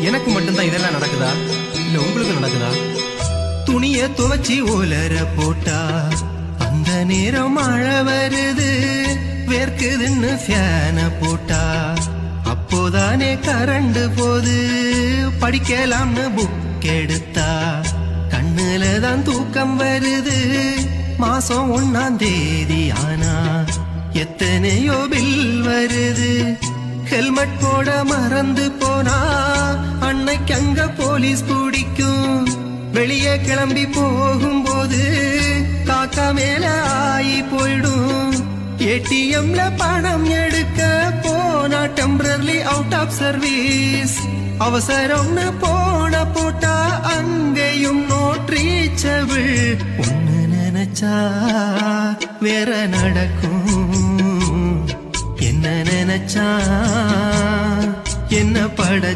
எனக்கு மட்டும்தான் இதெல்லாம் நடக்குதா இல்ல உங்களுக்கு நடக்குதா? துணிய துவச்சி ஓலர போட்டா அந்த நேரம் மழை வருது, வேர்க்குதுன்னு ஃபேன போட்டா அப்போதானே கரண்டு போது. படிக்கலாம்னு புக் எடுத்தா கண்ணுல தான் தூக்கம் வருது. மாசம் 1ஆம் தேதி ஆனா எத்தனையோ பில் வருது. ஹெல்மெட் போட மறந்து போனா அன்னைக்கு அங்க போலீஸ் பிடிக்கும். வெளியே கிளம்பி போகும்போது காக்கா மேல ஆயி போயிடும். ஏடிஎம்ல பணம் எடுக்க போனா டெம்பரரி அவுட் ஆஃப் சர்வீஸ். அவசரம்னு போன போட்டா அங்கேயும் நோட் ரீச்சபிள். ஒன்னு நினைச்சா வேற நடக்கும், என்ன நினைச்சா என்ன பட